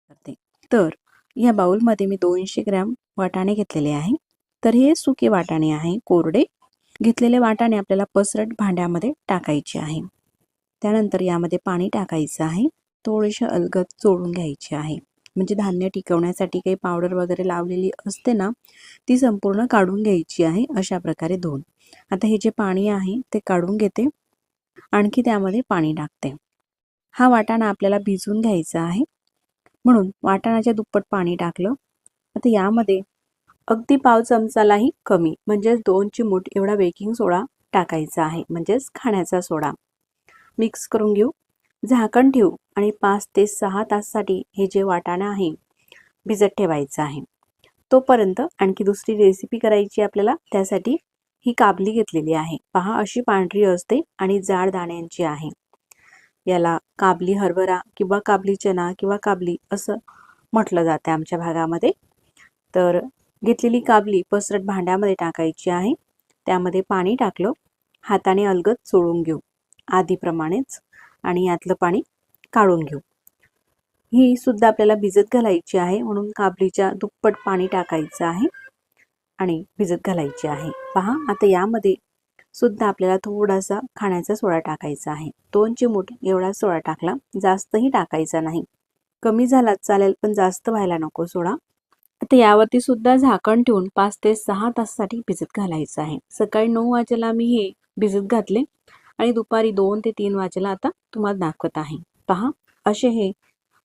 करते. तर या बाउलमध्ये मी 200 ग्रॅम वाटाणे घेतलेले आहे. तर हे सुके वाटाणे आहे, कोरडे. घेतलेले वाटाणे आपल्याला पसरट भांड्यामध्ये टाकायचे आहे. त्यानंतर यामध्ये पाणी टाकायचं आहे. थोडेसे अलगद चोळून घ्यायचे आहे. म्हणजे धान्य टिकवण्यासाठी काही पावडर वगैरे लावलेली असते ना, ती संपूर्ण काढून घ्यायची आहे अशा प्रकारे धुवून. आता हे जे पाणी आहे ते काढून घेते. आणखी त्यामध्ये पाणी टाकते. हा वाटाणा आपल्याला भिजवून घ्यायचा आहे, म्हणून वाटाण्याच्या दुप्पट पाणी टाकलं. आता यामध्ये अगदी पाव चमचालाही कमी म्हणजे 2 चिमूट एवढा बेकिंग सोडा टाकायचा आहे, म्हणजेच खाण्याचा सोडा. मिक्स करून घेऊ, झाकण ठेवू आणि 5 ते 6 तासासाठी हे जे वाटाणा आहे भिजत ठेवायचं आहे. तोपर्यंत आणखी दुसरी रेसिपी करायची आपल्याला. त्यासाठी ही काबली घेतलेली आहे. पहा, अशी पांढरी असते आणि जाड दाण्यांची आहे. याला काबली हरभरा किंवा काबली चना किंवा काबली असं म्हटलं जाते आमच्या भागामध्ये. तर घेतलेली काबली पसरट भांड्यामध्ये टाकायची आहे. त्यामध्ये पाणी टाकलं, हाताने अलगद चोळून घेऊ आधीप्रमाणेच आणि यातलं पाणी काढून घेऊ. ही सुद्धा आपल्याला भिजत घालायची आहे, म्हणून काबलीच्या दुप्पट पाणी टाकायचं आहे आणि भिजत घालायची आहे. पहा, आता यामध्ये सुद्धा आपल्याला थोडासा खाण्याचा सोडा टाकायचा आहे. 2 चिमूट एवढा सोडा टाकला, जास्तही टाकायचा नाही. कमी झाला चालेल, पण जास्त व्हायला नको सोडा. आता यावरती सुद्धा झाकण ठेवून 5 ते 6 तासासाठी भिजत घालायचं आहे. सकाळी 9 वाजेला मी हे भिजत घातले आणि दुपारी 2 ते 3 वाजेला आता तुम्हाला दाखवत आहे. पहा, असे हे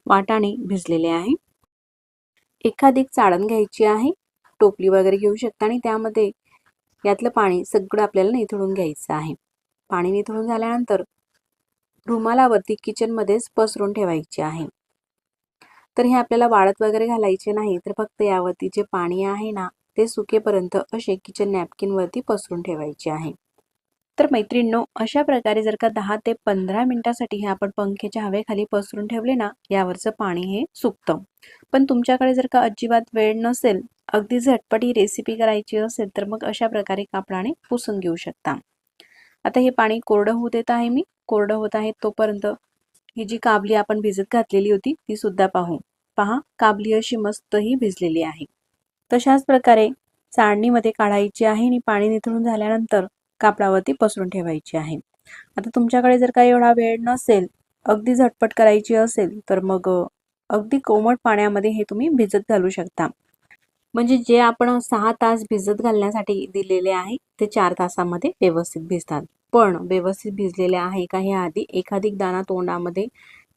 वाटाणे भिजलेले आहे. एखादी चाळण घ्यायची आहे, टोपली वगैरे घेऊ शकता आणि त्यामध्ये यातलं पाणी सगळं आपल्याला निथळून घ्यायचं आहे. पाणी निथळून झाल्यानंतर रुमालावरती किचनमध्येच पसरून ठेवायचे आहे. तर हे आपल्याला वाळत वगैरे घालायचे नाही, तर फक्त यावरती जे पाणी आहे ना ते सुकेपर्यंत असे किचन नॅपकिनवरती पसरून ठेवायचे आहे. तर मैत्रिणींनो, अशा प्रकारे जर का 10 ते 15 मिनिटासाठी हे आपण पंख्याच्या हवेखाली पसरून ठेवले ना, यावरचं पाणी हे सुकतं. पण तुमच्याकडे जर का अजिबात वेळ नसेल, अगदी झटपट ही रेसिपी करायची असेल, तर मग अशा प्रकारे कापडाने पुसून घेऊ शकता. आता हे पाणी कोरडं होऊ देत आहे मी. कोरडं होत आहे तोपर्यंत ही जी काबली आपण भिजत घातलेली होती ती सुद्धा पाहू. पहा, काबली अशी मस्त ही भिजलेली आहे. तशाच प्रकारे चाळणीमध्ये काढायची आहे आणि पाणी निथळून झाल्यानंतर कापडावरती पसरून ठेवायची आहे. आता तुमच्याकडे जर का एवढा वेळ नसेल, अगदी झटपट करायची असेल, तर मग अगदी कोमट पाण्यामध्ये हे तुम्ही भिजत घालू शकता. म्हणजे जे आपण 6 तास भिजत घालण्यासाठी दिलेले आहे ते 4 तासामध्ये व्यवस्थित भिजतात. पण व्यवस्थित भिजलेले आहे का हे आधी एखादी दाणा तोंडामध्ये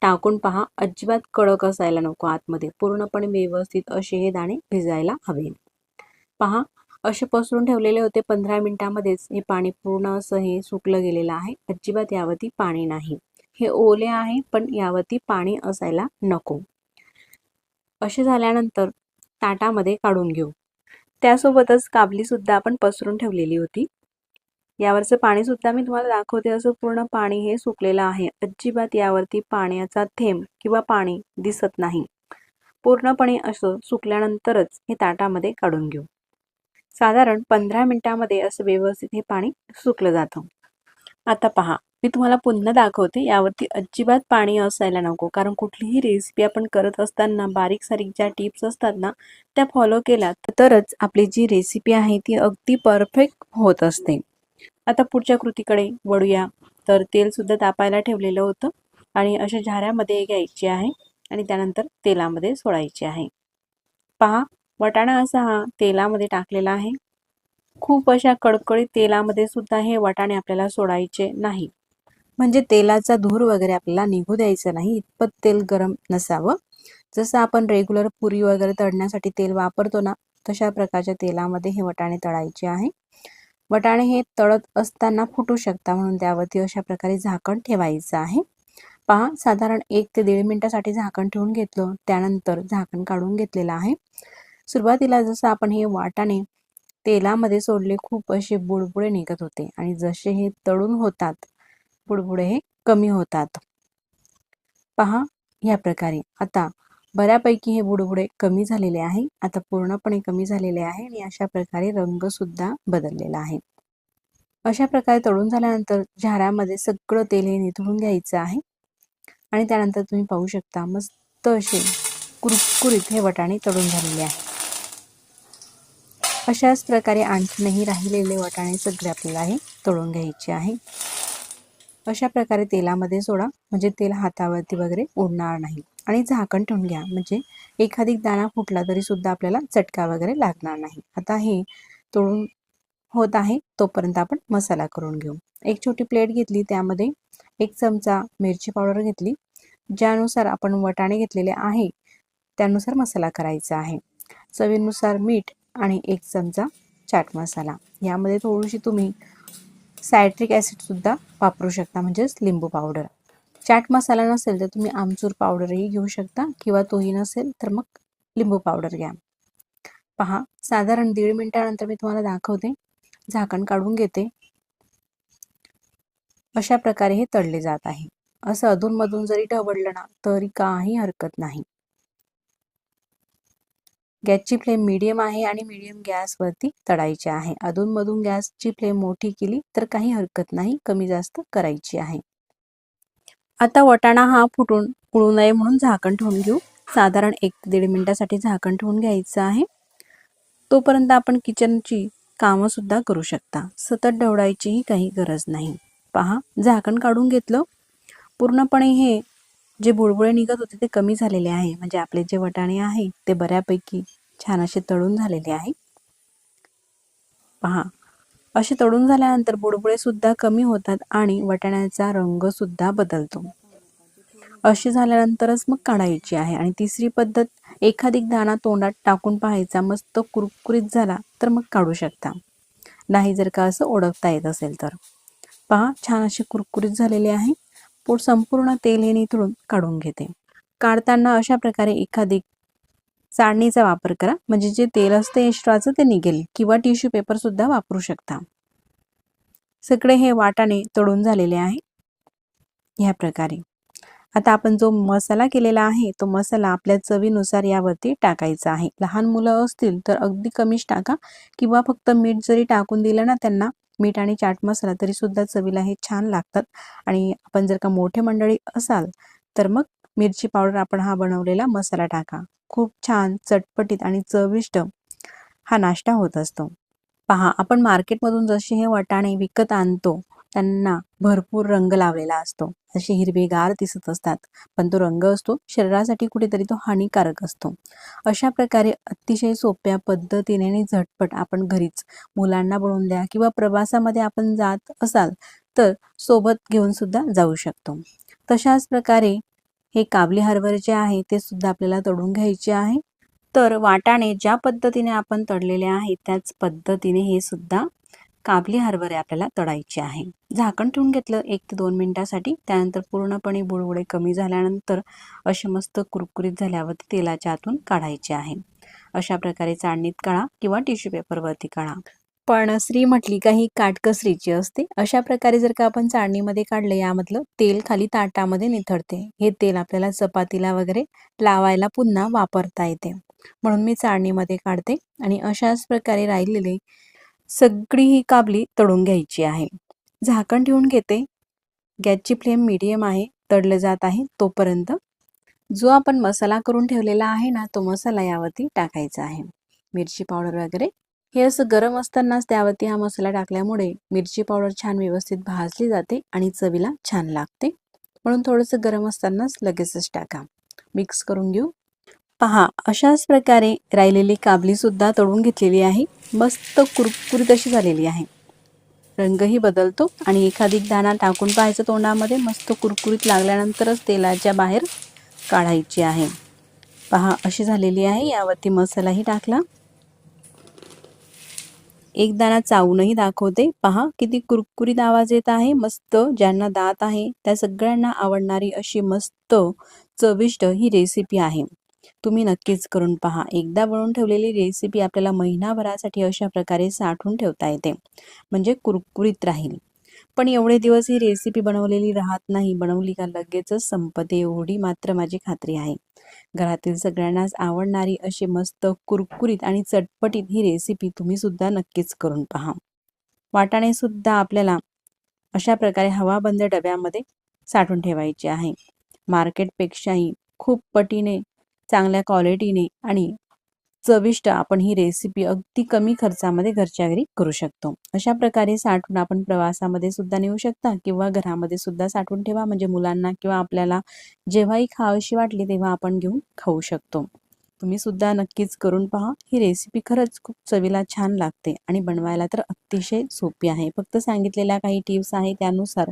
टाकून पहा. अजिबात कडक असायला नको आतमध्ये, पूर्णपणे व्यवस्थित असे हे दाणे भिजायला हवे. पहा, असे पसरून ठेवलेले होते. 15 मिनिटांमध्येच हे पाणी पूर्ण असं हे सुकलं गेलेलं आहे. अजिबात यावरती पाणी नाही. हे ओले आहे, पण यावरती पाणी असायला नको. असे झाल्यानंतर ताटामध्ये काढून घेऊ. त्यासोबतच काबली सुद्धा आपण पसरून ठेवलेली होती. यावरचं पाणी सुद्धा मी तुम्हाला दाखवते. असं पूर्ण पाणी हे सुकलेलं आहे. अजिबात यावरती पाण्याचा थेंब किंवा पाणी दिसत नाही. पूर्णपणे असं सुकल्यानंतरच हे ताटामध्ये काढून घेऊ. साधारण 15 मिनिटांमध्ये असं व्यवस्थित हे पाणी सुकलं जातं. आता पहा, मी तुम्हाला पुन्हा दाखवते. यावरती अजिबात पाणी असायला नको, कारण कुठलीही रेसिपी आपण करत असताना बारीक सारीक ज्या टिप्स असतात ना त्या फॉलो केल्या तरच आपली जी रेसिपी आहे ती अगदी परफेक्ट होत असते. आता पुढच्या कृतीकडे वळूया. तर तेल सुद्धा तापायला ठेवलेलं होतं आणि अशा झाऱ्यामध्ये घ्यायची आहे आणि त्यानंतर तेलामध्ये सोडायचे आहे. पहा, वाटाणा असा हा तेलामध्ये टाकलेला आहे. खूप अशा कडकडीत तेलामध्ये सुद्धा हे वाटाणे आपल्याला सोडायचे नाही. म्हणजे तेलाचा धूर वगैरे आपल्याला निघू द्यायचा नाही. इतपत तेल गरम नसावं. जसं आपण रेग्युलर पुरी वगैरे तळण्यासाठी तेल वापरतो ना, तशा प्रकारच्या तेलामध्ये हे वाटाणे तळायचे आहे. वाटाणे हे तळत असताना फुटू शकता, म्हणून त्यावरती अशा प्रकारे झाकण ठेवायचं आहे. पहा, साधारण 1 ते 1.5 मिनिटासाठी झाकण ठेवून घेतलं. त्यानंतर झाकण काढून घेतलेलं आहे. सुरुवातीला जसं आपण हे वाटाणे तेलामध्ये सोडले, खूप असे बुडबुडे निघत होते आणि जसे हे तळून होतात बुडबुडे हे कमी होतात. पहा, या प्रकारे आता बऱ्यापैकी हे बुडबुडे कमी झालेले आहे. आता पूर्णपणे कमी झालेले आहे आणि अशा प्रकारे रंग सुद्धा बदललेला आहे. अशा प्रकारे तळून झाल्यानंतर झाऱ्यामध्ये सगळं तेल हे निथळून घ्यायचं आहे आणि त्यानंतर तुम्ही पाहू शकता मस्त असे कुरकुरीत हे वाटाणे तळून झालेले आहे. अशाच प्रकारे आणखीनही राहिलेले वाटाणे सगळे आपल्याला हे तळून घ्यायचे आहे. अशा प्रकारे तेलामध्ये सोडा, म्हणजे तेल हातावरती वगैरे उडणार नाही. आणि झाकण ठेवून घ्या, म्हणजे एखादी दाणा फुटला तरी सुद्धा आपल्याला चटका वगैरे लागणार नाही. आता हे तळून होत आहे तोपर्यंत आपण मसाला करून घेऊ. एक छोटी प्लेट घेतली, त्यामध्ये 1 चमचा मिरची पावडर घेतली. ज्यानुसार आपण वाटाणे घेतलेले आहे त्यानुसार मसाला करायचा आहे. चवीनुसार मीठ आणि 1 चमचा चाट मसाला. यामध्ये थोडीशी तुम्ही सायट्रिक ॲसिड सुद्धा वापरू शकता, म्हणजेच लिंबू पावडर. चाट मसाला नसेल तर तुम्ही आमचूर पावडरही घेऊ शकता, किंवा तोही नसेल तर मग लिंबू पावडर घ्या. पहा, साधारण 1.5 मिनिटानंतर मी तुम्हाला दाखवते. झाकण काढून घेते. अशा प्रकारे हे तळले जात आहे. असं अधूनमधून जरी ढवळलं ना तरी काही हरकत नाही. गॅसची फ्लेम मीडियम आहे आणि मीडियम गॅसवरती तळायचे आहे. अधूनमधून गॅसची फ्लेम मोठी केली तर काही हरकत नाही, कमी जास्त करायची आहे. आता वाटाणा हा फुटून उडू नये म्हणून झाकण ठेवून घेऊ. साधारण 1 ते 1.5 मिनिटासाठी झाकण ठेवून घ्यायचं आहे. तोपर्यंत आपण किचनची कामं सुद्धा करू शकता. सतत ढवळायचीही काही गरज नाही. पहा, झाकण काढून घेतलं. पूर्णपणे हे जे बुळबुळे निघत होते ते कमी झालेले आहे, म्हणजे आपले जे वाटाणे आहे ते बऱ्यापैकी छान असे तळून झालेले आहे. पहा, असे तळून झाल्यानंतर बुडबुडे सुद्धा कमी होतात आणि वाटाण्याचा रंग सुद्धा बदलतो. असे झाल्यानंतरच मग काढायची आहे. आणि तिसरी पद्धत, एखादी दाणा तोंडात टाकून पाहायचा, मस्त कुरकुरीत झाला तर मग काढू शकता. नाही जर का असं ओळखता येत असेल तर. पहा, छान असे कुरकुरीत झालेले आहे. संपूर्ण तेल हे निथळून काढून घेते. काढताना अशा प्रकारे एखादी चाळणीचा वापर करा, म्हणजे जे तेल असते एक्स्ट्राचं ते निघेल, किंवा टिश्यू पेपर सुद्धा वापरू शकता. सगळे हे वाटाणे तळून झालेले आहे ह्या प्रकारे. आता आपण जो मसाला केलेला आहे तो मसाला आपल्या चवीनुसार यावरती टाकायचा आहे. लहान मुलं असतील तर अगदी कमीच टाका, किंवा फक्त मीठ जरी टाकून दिलं ना त्यांना, मीठ आणि चाट मसाला, तरी सुद्धा चवीला हे छान लागतात. आणि आपण जर का मोठे मंडळी असाल तर मग मिरची पावडर आपण हा बनवलेला मसाला टाका. खूप छान चटपटीत आणि चविष्ट हा नाश्ता होत असतो. पहा, आपण मार्केटमधून जसे हे वाटाणे विकत आणतो त्यांना भरपूर रंग लावलेला असतो, असे हिरवेगार दिसत असतात, पण तो रंग असतो शरीरासाठी कुठेतरी तो हानिकारक असतो. अशा प्रकारे अतिशय सोप्या पद्धतीने आणि झटपट आपण घरीच मुलांना बनवून द्या, किंवा प्रवासामध्ये आपण जात असाल तर सोबत घेऊन सुद्धा जाऊ शकतो. तशाच प्रकारे हे काबली हरभरे जे आहे ते सुद्धा आपल्याला तळून घ्यायचे आहे. तर वाटाणे ज्या पद्धतीने आपण तळलेले आहे त्याच पद्धतीने हे सुद्धा काबली हरभरे आपल्याला तळायचे आहे. झाकण ठेवून घेतलं 1 ते 2 मिनिटासाठी. त्यानंतर पूर्णपणे बुडबुडे कमी झाल्यानंतर असे मस्त कुरकुरीत झाल्यावर तेलाच्या आतून काढायचे आहे. अशा प्रकारे चाळणीत काढा, किंवा टिश्यू पेपरवरती काढा. पण स्त्री म्हटली का ही काटकसरीची असते. अशा प्रकारे जर का आपण चाळणीमध्ये काढलं, यामधलं तेल खाली ताटामध्ये निथळते. हे तेल आपल्याला चपातीला वगैरे लावायला पुन्हा वापरता येते, म्हणून मी चाळणीमध्ये काढते. आणि अशाच प्रकारे राहिलेले सगळी ही काबली तळून घ्यायची आहे. झाकण ठेवून घेते. गॅसची फ्लेम मीडियम आहे. तळलं जात आहे तोपर्यंत जो आपण मसाला करून ठेवलेला आहे ना, तो मसाला यावरती टाकायचा आहे. मिरची पावडर वगैरे हे असं गरम असतानाच त्यावरती हा मसाला टाकल्यामुळे मिरची पावडर छान व्यवस्थित भाजली जाते आणि चवीला छान लागते. म्हणून थोडंसं गरम असतानाच लगेचच टाका. मिक्स करून घेऊ. पहा, अशाच प्रकारे राहिलेली काबली सुद्धा तळून घेतलेली आहे. मस्त कुरकुरीत अशी झालेली आहे. रंगही बदलतो आणि एखादी दाणा टाकून पाहायचं तोंडामध्ये, मस्त कुरकुरीत लागल्यानंतरच तेलाच्या बाहेर काढायची आहे. पहा, अशी झालेली आहे. यावरती मसालाही टाकला. एक दाणा चावूनही दाखवते. पहा, किती कुरकुरीत आवाज येत आहे. मस्त, ज्यांना दात आहे त्या सगळ्यांना आवडणारी अशी मस्त चविष्ट ही रेसिपी आहे. तुम्ही नक्कीच करून पहा. एकदा बनवून ठेवलेली रेसिपी आपल्याला महिनाभरासाठी अशा प्रकारे साठवून ठेवता येते, म्हणजे कुरकुरीत राहील. पण एवढे दिवस ही रेसिपी बनवलेली राहत नाही. बनवली का लगेचच संपते, एवढी मात्र माझी खात्री आहे. घरातील सगळ्यांनाच आवडणारी अशी मस्त कुरकुरीत आणि चटपटीत ही रेसिपी तुम्ही सुद्धा नक्कीच करून पहा. वाटाणे सुद्धा आपल्याला अशा प्रकारे हवाबंद डब्यामध्ये साठवून ठेवायचे आहे. मार्केटपेक्षाही खूप पटीने चांगल्या क्वालिटीने आणि चविष्ट आपण ही रेसिपी अगदी कमी खर्चामध्ये घरच्या घरी करू शकतो. अशा प्रकारे साठवून आपण प्रवासामध्ये सुद्धा नेऊ शकता किंवा घरामध्ये सुद्धा साठवून ठेवा, म्हणजे मुलांना किंवा आपल्याला जेव्हाही खावीशी वाटली तेव्हा आपण घेऊन खाऊ शकतो. तुम्ही सुद्धा नक्कीच करून पहा. ही रेसिपी खरंच खूप चवीला छान लागते आणि बनवायला तर अतिशय सोपी आहे. फक्त सांगितलेल्या काही टिप्स आहे त्यानुसार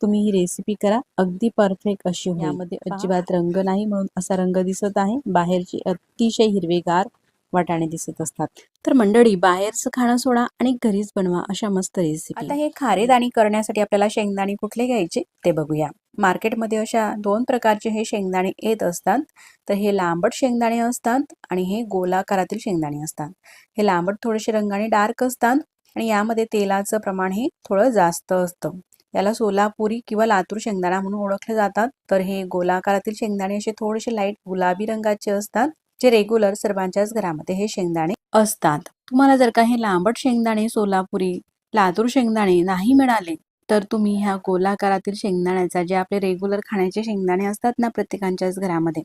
तुम्ही ही रेसिपी करा, अगदी परफेक्ट अशी होईल. यामध्ये अजिबात रंग नाही म्हणून असा रंग दिसत आहे. बाहेरची अतिशय हिरवेगार वाटाणे दिसत असतात. तर मंडळी, बाहेरचं खाणं सोडा आणि घरीच बनवा अशा मस्त रेसिपी. आता हे खारेदाणी करण्यासाठी आपल्याला शेंगदाणे कुठले घ्यायचे ते बघूया. मार्केटमध्ये अशा 2 प्रकारचे हे शेंगदाणे येत असतात. तर हे लांबट शेंगदाणे असतात आणि हे गोलाकारातील शेंगदाणे असतात. हे लांबट थोडेसे रंगाने डार्क असतात आणि यामध्ये तेलाचं प्रमाण हे थोडं जास्त असतं. याला सोलापुरी किंवा लातूर शेंगदाणा म्हणून ओळखले जातात. तर हे गोलाकारातील शेंगदाणे असे थोडेसे लाईट गुलाबी रंगाचे असतात, जे रेग्युलर सर्वांच्याच घरामध्ये हे शेंगदाणे असतात. तुम्हाला जर का हे लांबट शेंगदाणे सोलापुरी, लातूर शेंगदाणे नाही मिळाले तर तुम्ही ह्या गोलाकारातील शेंगदाण्याचा, जे आपले रेग्युलर खाण्याचे शेंगदाणे असतात ना प्रत्येकाच्याच घरामध्ये,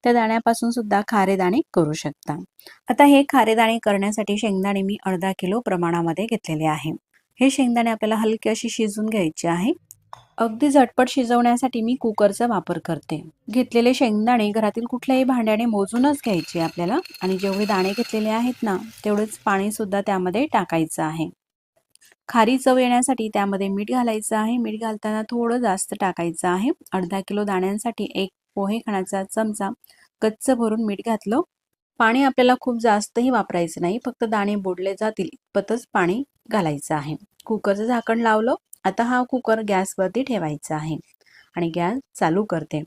त्या दाण्यापासून सुद्धा खारेदाणे करू शकता. आता हे खारेदाणे करण्यासाठी शेंगदाणे मी अर्धा किलो प्रमाणामध्ये घेतलेले आहे. हे शेंगदाणे आपल्याला हलके अशी शिजवून घ्यायचे आहे. अगदी झटपट शिजवण्यासाठी मी कुकरचा वापर करते. घेतलेले शेंगदाणे घरातील कुठल्याही भांड्याने मोजूनच घ्यायचे आपल्याला आणि जेवढे दाणे घेतलेले आहेत ना तेवढेच पाणी सुद्धा त्यामध्ये टाकायचं आहे. खारी चव येण्यासाठी त्यामध्ये मीठ घालायचं आहे. मीठ घालताना थोडं जास्त टाकायचं आहे. अर्धा किलो दाण्यांसाठी 1 पोहे खाण्याचा चमचा कच्च भरून मीठ घातलं. पाणी आपल्याला खूप जास्तही वापरायचं नाही, फक्त दाणे बुडले जातील इतपतच पाणी घालायचं आहे. कुकरचं झाकण लावलं. आता हा कुकर गॅसवरती ठेवायचा आहे आणि गॅस चालू करते.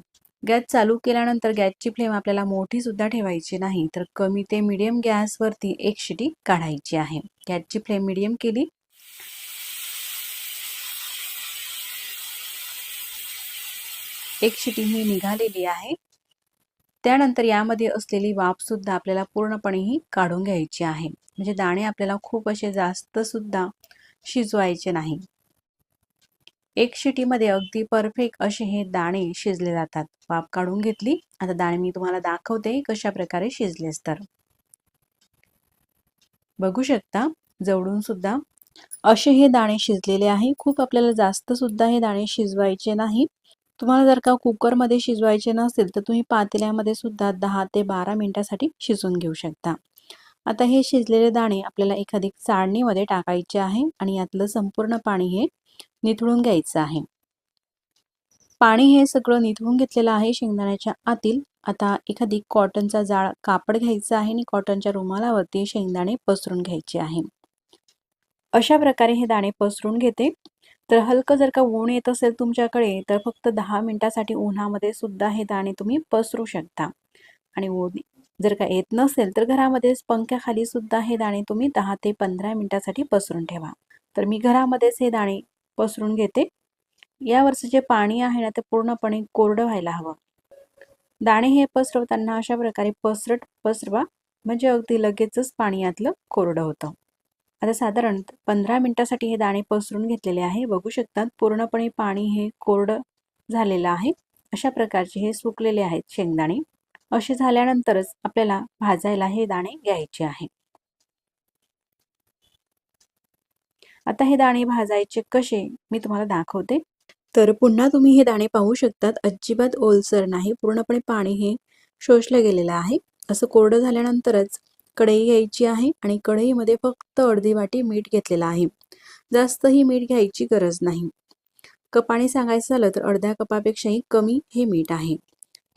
गॅस चालू केल्यानंतर गॅसची फ्लेम आपल्याला मोठी सुद्धा ठेवायची नाही, तर कमी ते मीडियम गॅसवरती 1 शिटी काढायची आहे. गॅसची फ्लेम मीडियम केली. एक शिटी ही निघालेली आहे. त्यानंतर यामध्ये असलेली वाफ सुद्धा आपल्याला पूर्णपणे ही काढून घ्यायची आहे. म्हणजे दाणे आपल्याला खूप असे जास्त सुद्धा शिजवायचे नाही. 1 शिटीमध्ये अगदी परफेक्ट असे हे दाणे शिजले जातात. वाफ काढून घेतली. आता दाणे मी तुम्हाला दाखवते कशा प्रकारे शिजलेस तर. बघू शकता जवळून सुद्धा असे हे दाणे शिजलेले आहे. खूप आपल्याला जास्त सुद्धा हे दाणे शिजवायचे नाही. तुम्हाला जर का कुकरमध्ये शिजवायचे नसेल तर तुम्ही पातेल्यामध्ये सुद्धा 10 ते 12 मिनिटासाठी शिजवून घेऊ शकता. आता हे शिजलेले दाणे आपल्याला एखादी चाळणीमध्ये टाकायचे आहे आणि यातलं संपूर्ण पाणी हे निथळून घ्यायचं आहे. पाणी हे सगळं निथळून घेतलेलं आहे शेंगदाण्याच्या आतील. आता एखादी कॉटनचा जाड कापड घ्यायचा आहे आणि कॉटनच्या रुमालावरती शेंगदाणे पसरून घ्यायचे आहे. अशा प्रकारे हे दाणे पसरून घेते. तर हलकं जर का ऊन येत असेल तुमच्याकडे तर फक्त 10 मिनिटासाठी उन्हामध्ये सुद्धा हे दाणे तुम्ही पसरू शकता. आणि ऊन जर का येत नसेल तर घरामध्येच पंख्याखाली सुद्धा हे दाणे तुम्ही 10 ते 15 मिनिटासाठी पसरून ठेवा. तर मी घरामध्येच हे दाणे पसरून घेते. यावरचं जे पाणी आहे ना ते पूर्णपणे कोरडं व्हायला हवं. दाणे हे पसरवताना अशा प्रकारे पसरट पसरवा, म्हणजे अगदी लगेचच पाणी यातलं कोरडं होतं. आता साधारण 15 मिनिटासाठी हे दाणे पसरून घेतलेले आहे. बघू शकतात पूर्णपणे पाणी हे कोरडं झालेलं आहे. अशा प्रकारचे हे सुकलेले आहेत शेंगदाणे. असे झाल्यानंतरच आपल्याला भाजायला हे दाणे घ्यायचे आहे. आता हे दाणे भाजायचे कसे मी तुम्हाला दाखवते. तर पुन्हा तुम्ही हे दाणे पाहू शकतात, अजिबात ओलसर नाही, पूर्णपणे पाणी हे शोषलं गेलेलं आहे. असं कोरडं झाल्यानंतरच कढई घ्यायची आहे आणि कढईमध्ये फक्त अर्धी वाटी मीठ घेतलेलं आहे. जास्तही मीठ घ्यायची गरज नाही. कपाने सांगायचं झालं तर अर्ध्या कपापेक्षाही कमी हे मीठ आहे.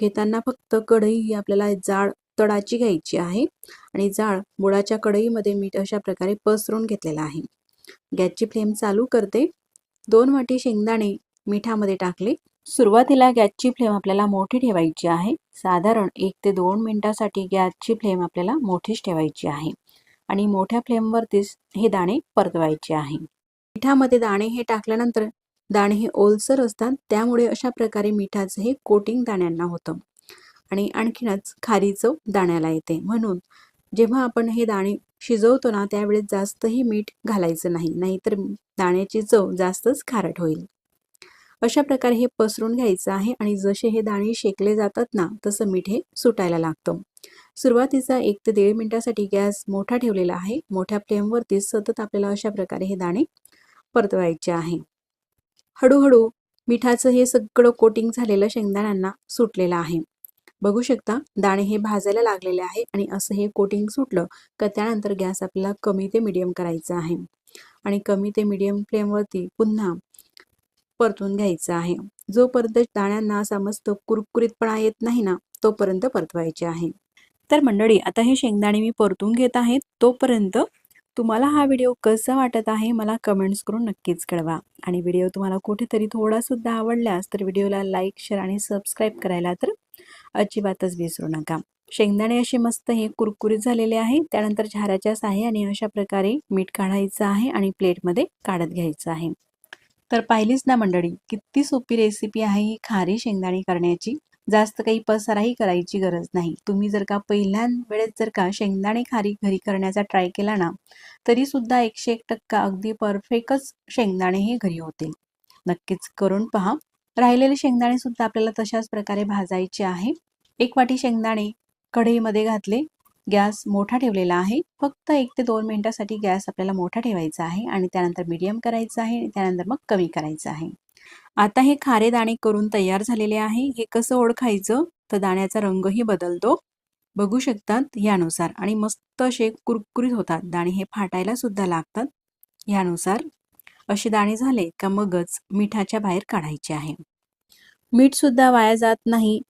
घेताना फक्त कढई ही आपल्याला जाड तडाची घ्यायची आहे आणि जाड बुडाच्या कढईमध्ये मीठ अशा प्रकारे पसरून घेतलेलं आहे. गॅसची फ्लेम चालू करते. 2 वाटी शेंगदाणे मिठामध्ये टाकले. सुरुवातीला गॅसची फ्लेम आपल्याला मोठी ठेवायची आहे. साधारण 1 ते 2 मिनिटासाठी गॅसची फ्लेम आपल्याला मोठीच ठेवायची आहे आणि मोठ्या फ्लेमवरतीच हे दाणे परतवायचे आहे. मिठामध्ये दाणे हे टाकल्यानंतर दाणे हे ओलसर असतात, त्यामुळे अशा प्रकारे मिठाचं हे कोटिंग दाण्यांना होतं आणि आणखीनच खारी चव दाण्याला येते. म्हणून जेव्हा आपण हे दाणे शिजवतो ना त्यावेळेस जास्तही मीठ घालायचं नाही, नाहीतर दाण्याची चव जास्तच खारट होईल. अशा प्रकारे हे पसरून घ्यायचं आहे आणि जसे हे दाणे शेकले जातात ना तसं मीठ हे सुटायला लागतं. सुरुवातीचा 1 ते 1.5 मिनिटासाठी गॅस मोठा ठेवलेला आहे. मोठ्या फ्लेमवरती सतत आपल्याला अशा प्रकारे हे दाणे परतवायचे आहे. हळूहळू मिठाचं हे सगळं कोटिंग झालेलं शेंगदाण्यांना सुटलेलं आहे. बघू शकता दाणे हे भाजायला लागलेले आहे आणि असं हे कोटिंग सुटलं का त्यानंतर गॅस आपल्याला कमी ते मीडियम करायचा आहे आणि कमी ते मीडियम फ्लेमवरती पुन्हा परतून घ्यायचं आहे. जोपर्यंत दाण्यांना असा मस्त कुरकुरीतपणा येत नाही ना तोपर्यंत परतवायचे आहे. तर मंडळी आता हे शेंगदाणे मी परतून घेत आहे. तोपर्यंत तुम्हाला हा व्हिडिओ कसा वाटत आहे मला कमेंट्स करून नक्कीच कळवा आणि व्हिडिओ तुम्हाला कुठेतरी थोडा सुद्धा आवडल्यास तर व्हिडिओला लाईक, शेअर आणि सबस्क्राईब करायला तर अजिबातच विसरू नका. शेंगदाणे असे मस्त हे कुरकुरीत झालेले आहे. त्यानंतर झाऱ्याच्या साहाय्याने अशा प्रकारे मीठ काढायचं आहे आणि प्लेटमध्ये काढत घ्यायचं आहे. तर पाहिलीच ना मंडळी किती सोपी रेसिपी आहे ही खारी शेंगदाणे करण्याची. जास्त काही पसाराही करायची गरज नाही. तुम्ही जर का पहिल्या वेळेस जर का शेंगदाणे खारी घरी करण्याचा ट्राय केला ना तरी सुद्धा 101% अगदी परफेक्टच शेंगदाणे हे घरी होतील. नक्कीच करून पहा. राहिलेले शेंगदाणे सुद्धा आपल्याला तशाच प्रकारे भाजायचे आहे. 1 वाटी शेंगदाणे कढईमध्ये घातले. गॅस मोठा ठेवलेला आहे. फक्त 1 ते 2 मिनिटासाठी गॅस आपल्याला मोठा ठेवायचा आहे आणि त्यानंतर मीडियम करायचं आहे आणि त्यानंतर मग कमी करायचं आहे. आता हे खारे दाणे करून तयार झालेले आहे. हे कसं ओळखायचं तर दाण्याचा रंगही बदलतो. बघू शकतात यानुसार आणि मस्त असे कुरकुरीत होतात. दाणे हे फाटायला सुद्धा लागतात. यानुसार असे दाणे झाले का मगच मिठाच्या बाहेर काढायचे आहे. मीठ सुद्धा वाया जात नाही.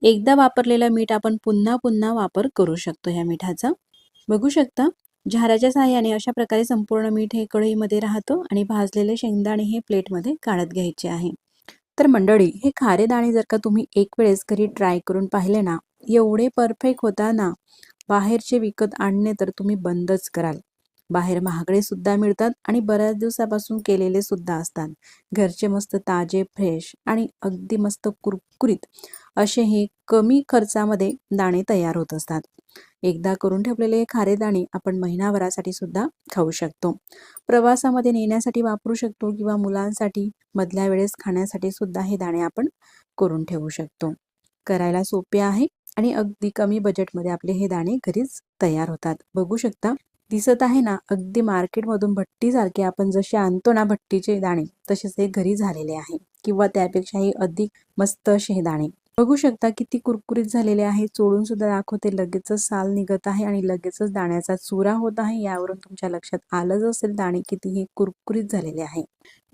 एकदा वापरलेलं मीठ आपण पुन्हा पुन्हा वापर करू शकतो ह्या मिठाचा. बघू शकता झाऱ्याच्या साहाय्याने अशा प्रकारे संपूर्ण मीठ हे कढईमध्ये राहतं आणि भाजलेले शेंगदाणे हे प्लेटमध्ये काढत घ्यायचे आहे. तर मंडळी हे खारे दाणे जर का तुम्ही एक वेळेस घरी ट्राय करून पाहिले ना एवढे परफेक्ट होता ना बाहेरचे विकत आणणे तर तुम्ही बंदच कराल. बाहेर महागडे सुद्धा मिळतात आणि बऱ्याच दिवसापासून केलेले सुद्धा असतात. घरचे मस्त ताजे फ्रेश आणि अगदी मस्त कुरकुरीत असे हे कमी खर्चामध्ये दाणे तयार होत असतात. एकदा करून ठेवलेले खारे दाणे आपण महिनाभरासाठी सुद्धा खाऊ शकतो. प्रवासामध्ये नेण्यासाठी वापरू शकतो किंवा मुलांसाठी मधल्या वेळेस खाण्यासाठी सुद्धा हे दाणे आपण करून ठेवू शकतो. करायला सोपे आहे आणि अगदी कमी बजेटमध्ये आपले हे दाणे घरीच तयार होतात. बघू शकता दिसत आहे ना अगदी मार्केटमधून भट्टीसारखे आपण जसे आणतो ना भट्टीचे दाणे तसेच हे घरी झालेले आहे किंवा त्यापेक्षाही अधिक मस्त असे हे दाणे. बघू शकता किती कुरकुरीत झालेले आहे. चोळून सुद्धा दाखवते लगेचच साल निघत आहे आणि लगेचच दाण्याचा चुरा होत आहे. यावरून तुमच्या लक्षात आलंच असेल दाणे किती हे कुरकुरीत झालेले आहे.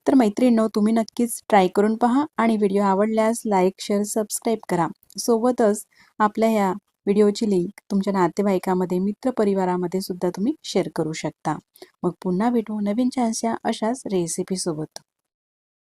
तर मैत्रिणींनो तुम्ही नक्कीच ट्राय करून पहा आणि व्हिडिओ आवडल्यास लाईक, शेअर, सबस्क्राईब करा. सोबतच आपल्या या व्हिडिओची लिंक तुमच्या नातेवाईकामध्ये, मित्रपरिवारामध्ये सुद्धा तुम्ही शेअर करू शकता. मग पुन्हा भेटू नवीन छानशा अशाच रेसिपी सोबत.